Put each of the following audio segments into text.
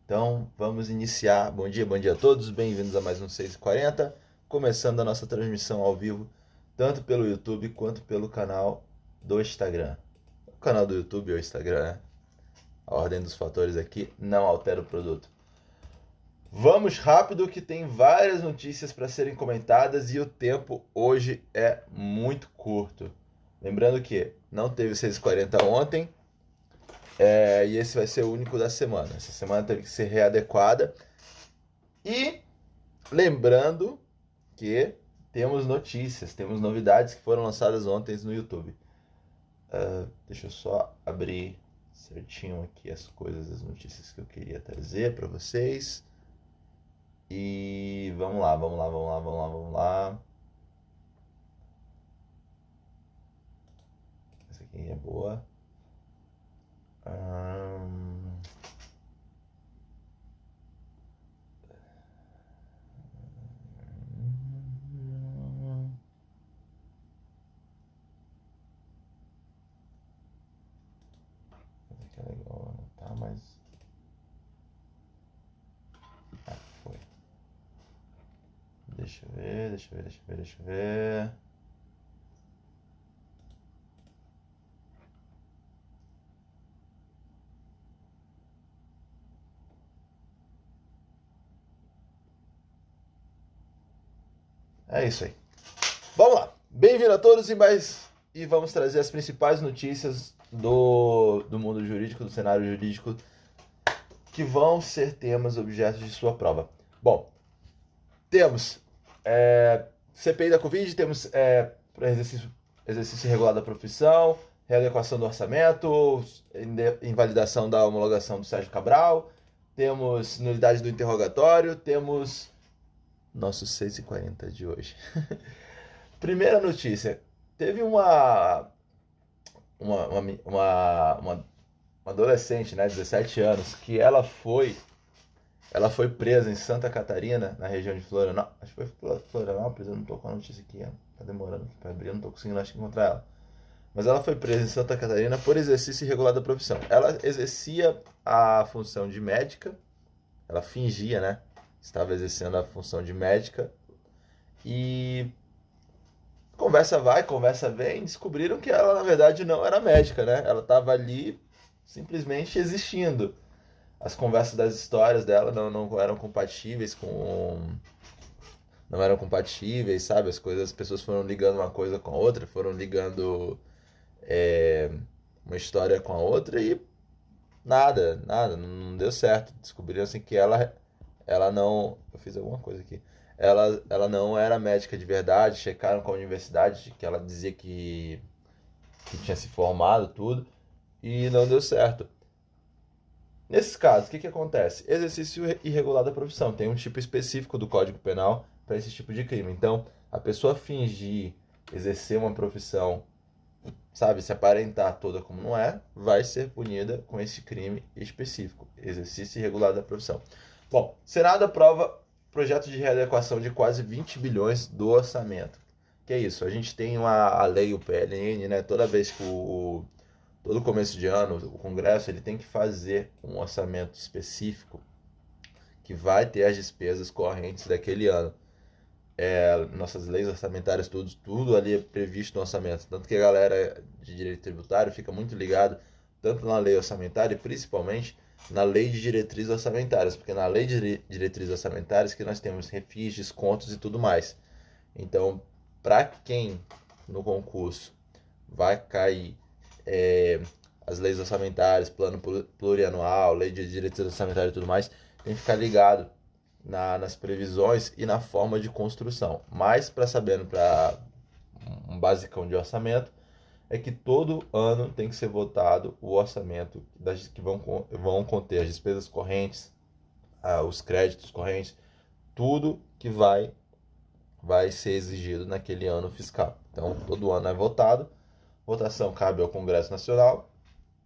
Então, vamos iniciar. Bom dia a todos. Bem-vindos a mais um 6h40. Começando a nossa transmissão ao vivo, tanto pelo YouTube quanto pelo canal do Instagram. O canal do YouTube ou Instagram, né? A ordem dos fatores aqui não altera o produto. Vamos rápido que tem várias notícias para serem comentadas e o tempo hoje é muito curto. Lembrando que não teve 6h40 ontem, e esse vai ser o único da semana. Essa semana teve que ser readequada. E lembrando que temos notícias, temos novidades que foram lançadas ontem no YouTube. Deixa eu só abrir certinho aqui as coisas, as notícias que eu queria trazer para vocês. E vamos lá. Essa aqui é boa. Essa aqui é legal, não tá, mas... foi. Deixa eu ver. É isso aí. Vamos lá. Bem-vindo a todos e vamos trazer as principais notícias do mundo jurídico, do cenário jurídico, que vão ser temas objetos de sua prova. Bom, temos CPI da Covid, temos exercício irregular da profissão, readequação do orçamento, invalidação da homologação do Sérgio Cabral, temos nulidade do interrogatório, temos nossos 6h40 de hoje. Primeira notícia, teve uma adolescente, né, 17 anos, que ela foi presa em Santa Catarina, na região de Florianópolis. Acho que foi Florianópolis, eu não tô com a notícia aqui, tá demorando aqui pra abrir, eu não tô conseguindo encontrar ela. Mas ela foi presa em Santa Catarina por exercício irregular da profissão. Ela exercia a função de médica, ela fingia, né, estava exercendo a função de médica, e conversa vai, conversa vem, descobriram que ela, na verdade, não era médica, né? Ela estava ali simplesmente existindo. As conversas das histórias dela não eram compatíveis não eram compatíveis, sabe? As pessoas foram ligando uma coisa com a outra, foram ligando uma história com a outra e nada, não deu certo. Descobriram assim que ela não... Eu fiz alguma coisa aqui. Ela não era médica de verdade, checaram com a universidade que ela dizia que tinha se formado, tudo, e não deu certo. Nesses casos, o que acontece? Exercício irregular da profissão. Tem um tipo específico do Código Penal para esse tipo de crime. Então, a pessoa fingir exercer uma profissão, sabe, se aparentar toda como não é, vai ser punida com esse crime específico, exercício irregular da profissão. Bom, Senado aprova projeto de readequação de quase 20 bilhões do orçamento. Que é isso? A gente tem a lei, o PLN, né? Toda vez que todo começo de ano, o Congresso ele tem que fazer um orçamento específico que vai ter as despesas correntes daquele ano. Nossas leis orçamentárias, tudo ali é previsto no orçamento. Tanto que a galera de direito tributário fica muito ligado tanto na lei orçamentária e principalmente na lei de diretrizes orçamentárias, porque na lei de diretrizes orçamentárias que nós temos refis, descontos e tudo mais. Então, para quem no concurso vai cair as leis orçamentárias, plano plurianual, lei de diretrizes orçamentárias e tudo mais, tem que ficar ligado nas previsões e na forma de construção. Mas, para um basicão de orçamento, é que todo ano tem que ser votado o orçamento que vão conter as despesas correntes, os créditos correntes, tudo que vai ser exigido naquele ano fiscal. Então, todo ano é votado, votação cabe ao Congresso Nacional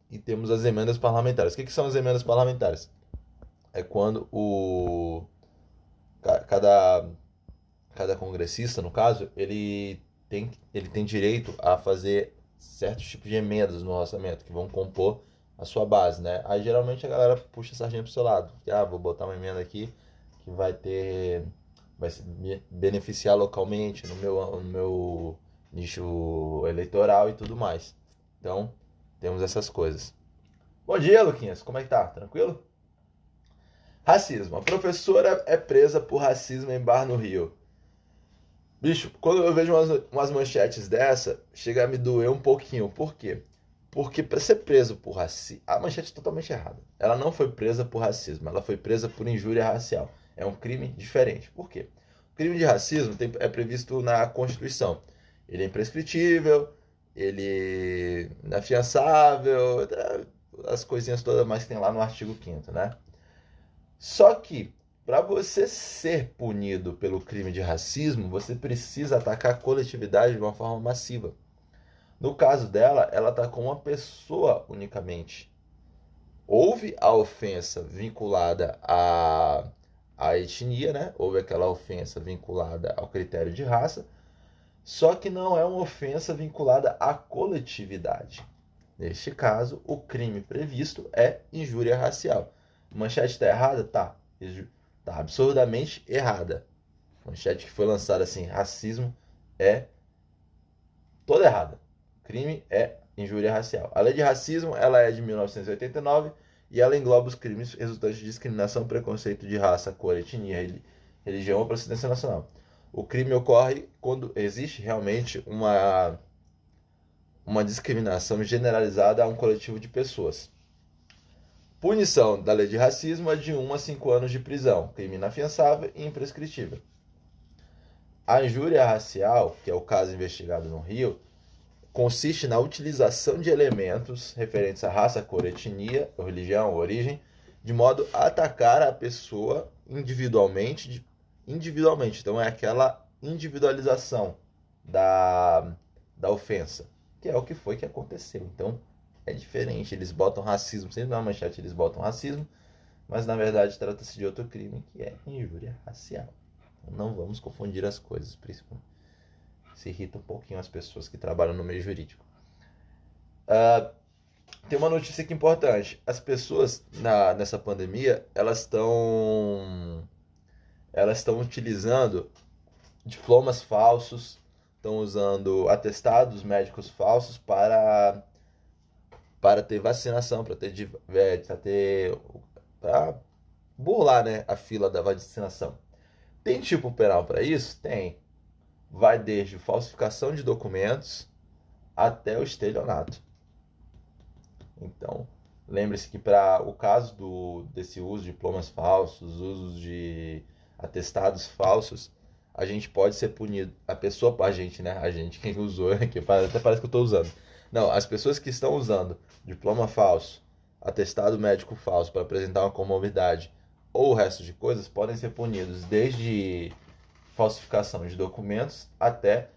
e temos as emendas parlamentares. O que são as emendas parlamentares? É quando cada congressista, no caso, ele tem direito a fazer certos tipos de emendas no orçamento, que vão compor a sua base, né? Aí geralmente a galera puxa a sardinha pro seu lado. Vou botar uma emenda aqui que vai se beneficiar localmente no meu nicho eleitoral e tudo mais. Então, temos essas coisas. Bom dia, Luquinhas. Como é que tá? Tranquilo? Racismo. A professora é presa por racismo em bar no Rio. Bicho, quando eu vejo umas manchetes dessa, chega a me doer um pouquinho. Por quê? Porque para ser preso por racismo, a manchete é totalmente errada. Ela não foi presa por racismo, ela foi presa por injúria racial. É um crime diferente. Por quê? O crime de racismo é previsto na Constituição. Ele é imprescritível, ele é inafiançável, as coisinhas todas mais que tem lá no artigo 5º, né? Só que, para você ser punido pelo crime de racismo, você precisa atacar a coletividade de uma forma massiva. No caso dela, ela atacou uma pessoa unicamente. Houve a ofensa vinculada à etnia, né? Houve aquela ofensa vinculada ao critério de raça, só que não é uma ofensa vinculada à coletividade. Neste caso, o crime previsto é injúria racial. Manchete está errada? Tá. Tá absurdamente errada. Manchete que foi lançada assim, racismo é toda errada. Crime é injúria racial. A lei de racismo, ela é de 1989 e ela engloba os crimes resultantes de discriminação, preconceito de raça, cor, etnia, religião ou procedência nacional. O crime ocorre quando existe realmente uma discriminação generalizada a um coletivo de pessoas. Punição da lei de racismo é de 1 a 5 anos de prisão, crime inafiançável e imprescritível. A injúria racial, que é o caso investigado no Rio, consiste na utilização de elementos referentes à raça, cor, etnia, religião, origem, de modo a atacar a pessoa individualmente. Então é aquela individualização da ofensa, que é o que foi que aconteceu. Então é diferente, eles botam racismo, sempre na manchete eles botam racismo, mas na verdade trata-se de outro crime, que é injúria racial. Então, não vamos confundir as coisas, principalmente. Se irrita um pouquinho as pessoas que trabalham no meio jurídico. Tem uma notícia aqui importante. As pessoas nessa pandemia, elas estão utilizando diplomas falsos, estão usando atestados médicos falsos para ter vacinação, para burlar, né, a fila da vacinação. Tem tipo penal para isso? Tem. Vai desde falsificação de documentos até o estelionato. Então, lembre-se que para o caso desse uso de diplomas falsos, uso de atestados falsos, a gente pode ser punido. A gente, né? A gente, quem usou, que até parece que eu estou usando. Não, as pessoas que estão usando diploma falso, atestado médico falso para apresentar uma comorbidade ou o resto de coisas podem ser punidos desde falsificação de documentos até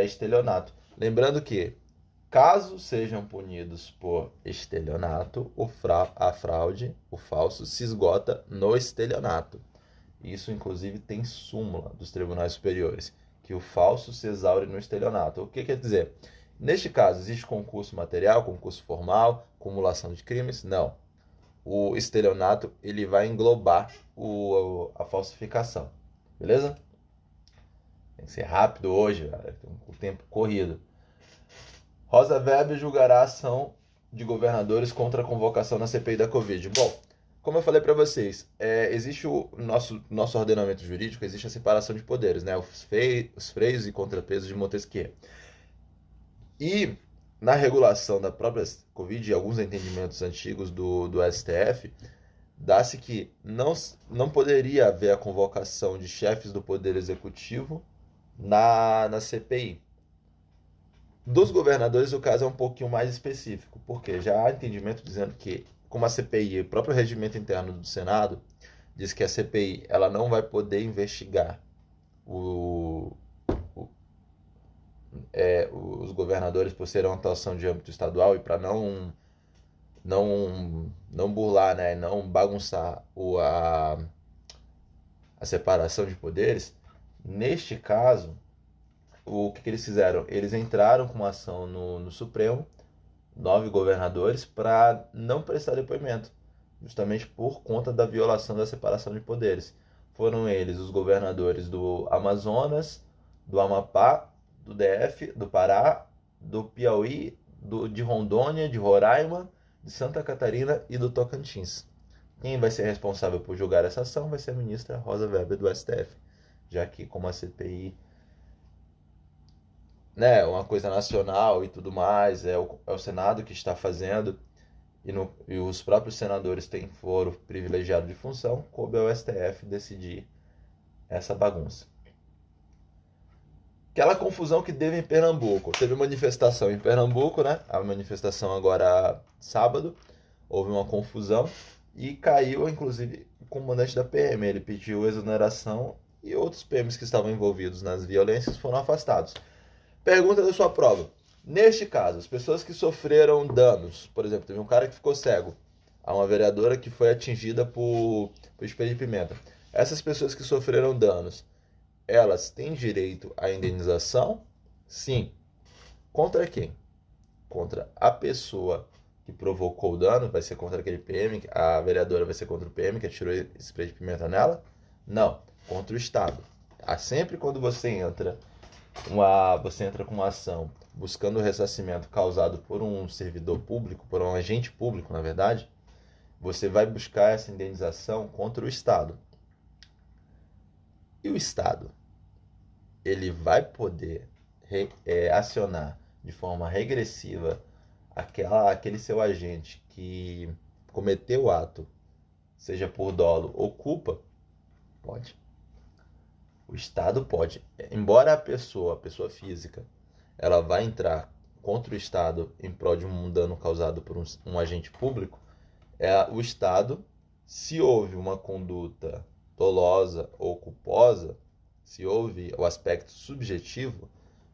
estelionato. Lembrando que, caso sejam punidos por estelionato, a fraude, o falso, se esgota no estelionato. Isso, inclusive, tem súmula dos tribunais superiores, que o falso se exaure no estelionato. O que quer dizer? Neste caso, existe concurso material, concurso formal, acumulação de crimes? Não. O estelionato ele vai englobar a falsificação. Beleza? Tem que ser rápido hoje, galera. Tem um tempo corrido. Rosa Weber julgará a ação de governadores contra a convocação na CPI da Covid. Bom, como eu falei para vocês, existe o nosso ordenamento jurídico, existe a separação de poderes, né? Os freios e contrapesos de Montesquieu. E na regulação da própria Covid, e alguns entendimentos antigos do STF, dá-se que não poderia haver a convocação de chefes do Poder Executivo na CPI. Dos governadores, o caso é um pouquinho mais específico, porque já há entendimento dizendo que, como a CPI, o próprio regimento interno do Senado, diz que a CPI ela não vai poder investigar os governadores por serem uma atuação de âmbito estadual e para não burlar, né, não bagunçar a separação de poderes. Neste caso, o que eles fizeram? Eles entraram com uma ação no Supremo, 9 governadores para não prestar depoimento, justamente por conta da violação da separação de poderes. Foram eles os governadores do Amazonas, do Amapá, do DF, do Pará, do Piauí, de Rondônia, de Roraima, de Santa Catarina e do Tocantins. Quem vai ser responsável por julgar essa ação vai ser a ministra Rosa Weber do STF, já que como a CPI, né, uma coisa nacional e tudo mais, é o Senado que está fazendo, e os próprios senadores têm foro privilegiado de função, coube ao STF decidir essa bagunça. Aquela confusão que teve em Pernambuco. Teve manifestação em Pernambuco, né? A manifestação agora sábado. Houve uma confusão e caiu, inclusive, o comandante da PM. Ele pediu exoneração e outros PMs que estavam envolvidos nas violências foram afastados. Pergunta da sua prova. Neste caso, as pessoas que sofreram danos, por exemplo, teve um cara que ficou cego, há uma vereadora que foi atingida por spray de pimenta. Essas pessoas que sofreram danos, elas têm direito à indenização? Sim. Contra quem? Contra a pessoa que provocou o dano, vai ser contra aquele PM, a vereadora vai ser contra o PM que atirou spray de pimenta nela? Não, contra o Estado. Sempre quando você entra com uma ação buscando o ressarcimento causado por um servidor público, por um agente público, na verdade, você vai buscar essa indenização contra o Estado. E o Estado, ele vai poder acionar de forma regressiva aquele seu agente que cometeu o ato, seja por dolo ou culpa? Pode. O Estado pode. Embora a pessoa física, ela vai entrar contra o Estado em prol de um dano causado por um agente público, o Estado, se houve uma conduta dolosa ou culposa, se houve o aspecto subjetivo,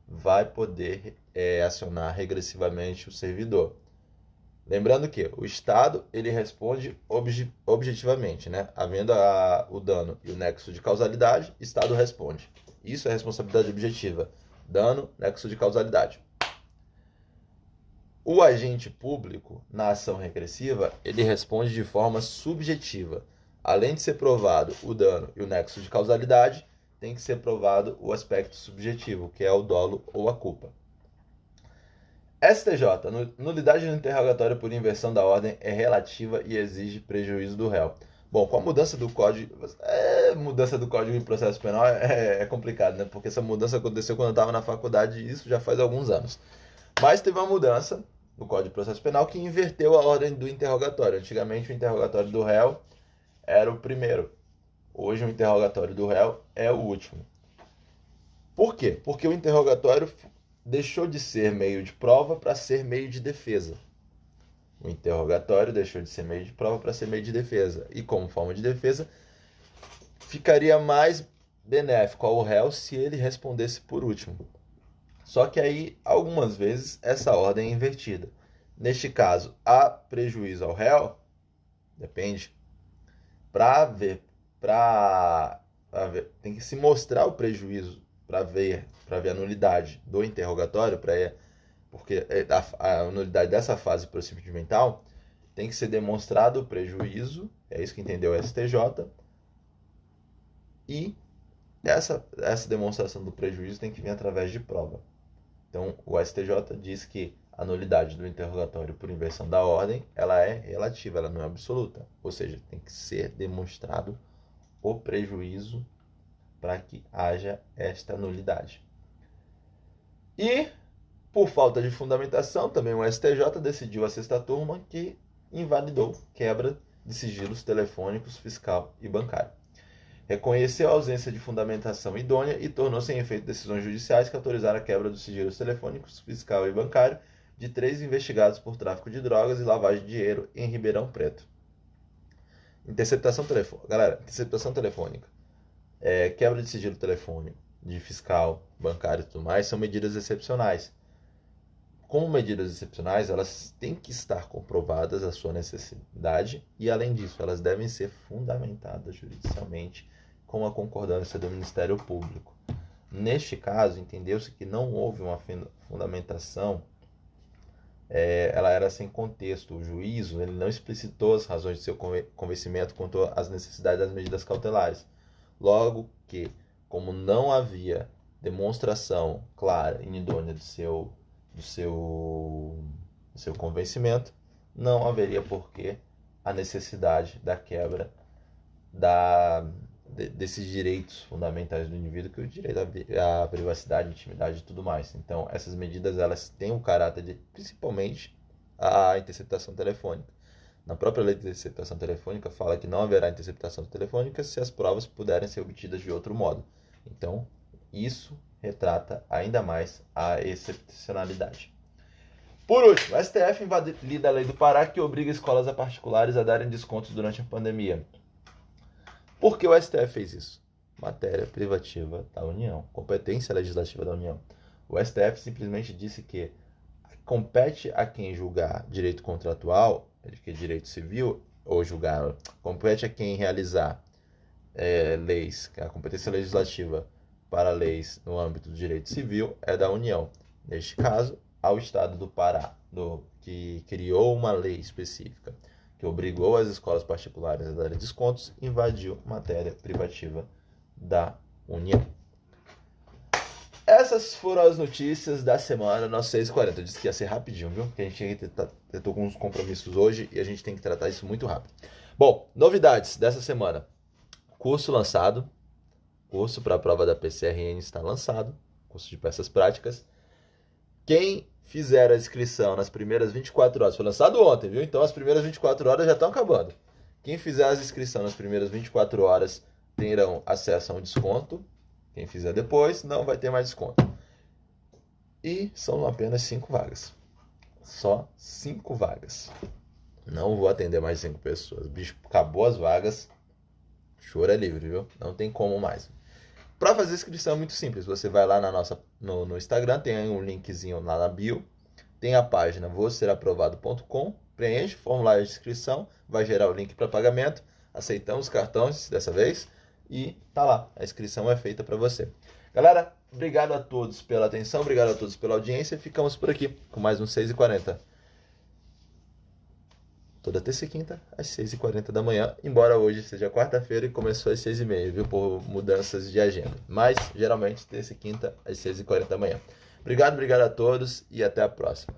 vai poder acionar regressivamente o servidor. Lembrando que o Estado ele responde objetivamente, né? Havendo o dano e o nexo de causalidade, o Estado responde. Isso é responsabilidade objetiva. Dano, nexo de causalidade. O agente público, na ação regressiva, ele responde de forma subjetiva. Além de ser provado o dano e o nexo de causalidade, tem que ser provado o aspecto subjetivo, que é o dolo ou a culpa. STJ. Nulidade do interrogatório por inversão da ordem é relativa e exige prejuízo do réu. Bom, com a mudança do Código... mudança do Código de Processo Penal é complicado, né? Porque essa mudança aconteceu quando eu estava na faculdade e isso já faz alguns anos. Mas teve uma mudança no Código de Processo Penal que inverteu a ordem do interrogatório. Antigamente o interrogatório do réu era o primeiro. Hoje o interrogatório do réu é o último. Por quê? Porque o interrogatório deixou de ser meio de prova para ser meio de defesa. O interrogatório deixou de ser meio de prova para ser meio de defesa. E como forma de defesa, ficaria mais benéfico ao réu se ele respondesse por último. Só que aí, algumas vezes, essa ordem é invertida. Neste caso, há prejuízo ao réu? Depende. Tem que se mostrar o prejuízo para ver a nulidade do interrogatório, porque a nulidade dessa fase procedimental tem que ser demonstrado o prejuízo, é isso que entendeu o STJ, e essa demonstração do prejuízo tem que vir através de prova. Então, o STJ diz que a nulidade do interrogatório por inversão da ordem, ela é relativa, ela não é absoluta. Ou seja, tem que ser demonstrado o prejuízo para que haja esta nulidade. E, por falta de fundamentação, também o STJ decidiu a sexta turma que invalidou quebra de sigilos telefônicos, fiscal e bancário. Reconheceu a ausência de fundamentação idônea e tornou sem efeito decisões judiciais que autorizaram a quebra dos sigilos telefônicos, fiscal e bancário de 3 investigados por tráfico de drogas e lavagem de dinheiro em Ribeirão Preto. Interceptação telefônica. Galera, interceptação telefônica. Quebra de sigilo telefônico, de fiscal, bancário e tudo mais, são medidas excepcionais. Como medidas excepcionais, elas têm que estar comprovadas a sua necessidade e, além disso, elas devem ser fundamentadas judicialmente com a concordância do Ministério Público. Neste caso, entendeu-se que não houve uma fundamentação ela era sem contexto. O juízo ele não explicitou as razões de seu convencimento quanto às necessidades das medidas cautelares. Logo que, como não havia demonstração clara e idônea do seu convencimento, não haveria porquê a necessidade da quebra desses direitos fundamentais do indivíduo, que é o direito à privacidade, intimidade e tudo mais. Então, essas medidas elas têm o caráter de, principalmente, a interceptação telefônica. Na própria lei de interceptação telefônica fala que não haverá interceptação telefônica se as provas puderem ser obtidas de outro modo. Então, isso retrata ainda mais a excepcionalidade. Por último, o STF invalida a lei do Pará que obriga escolas particulares a darem descontos durante a pandemia. Por que o STF fez isso? Matéria privativa da União, competência legislativa da União. O STF simplesmente disse que compete a quem julgar direito contratual, que é direito civil, ou julgar, compete a quem realizar leis, a competência legislativa para leis no âmbito do direito civil é da União. Neste caso, ao Estado do Pará, que criou uma lei específica que obrigou as escolas particulares a darem descontos, invadiu matéria privativa da União. Essas foram as notícias da semana, nosso 6h40. Eu disse que ia ser rapidinho, viu? Porque a gente tô com uns compromissos hoje e a gente tem que tratar isso muito rápido. Bom, novidades dessa semana. Curso lançado. Curso para a prova da PCRN está lançado. Curso de peças práticas. Quem fizer a inscrição nas primeiras 24 horas, foi lançado ontem, viu? Então as primeiras 24 horas já estão acabando. Quem fizer as inscrições nas primeiras 24 horas terão acesso a um desconto. Quem fizer depois não vai ter mais desconto. E são apenas 5 vagas. Só 5 vagas. Não vou atender mais 5 pessoas. Bicho, acabou as vagas. Choro é livre, viu? Não tem como mais. Para fazer a inscrição é muito simples. Você vai lá no Instagram, tem um linkzinho lá na bio. Tem a página vosseraprovado.com. Preenche o formulário de inscrição. Vai gerar o link para pagamento. Aceitamos cartões dessa vez. E tá lá. A inscrição é feita para você. Galera, obrigado a todos pela atenção. Obrigado a todos pela audiência. Ficamos por aqui com mais um 6h40. Toda terça e quinta, às 6h40 da manhã. Embora hoje seja quarta-feira e começou às 6h30, viu? Por mudanças de agenda. Mas, geralmente, terça e quinta, às 6h40 da manhã. Obrigado a todos e até a próxima.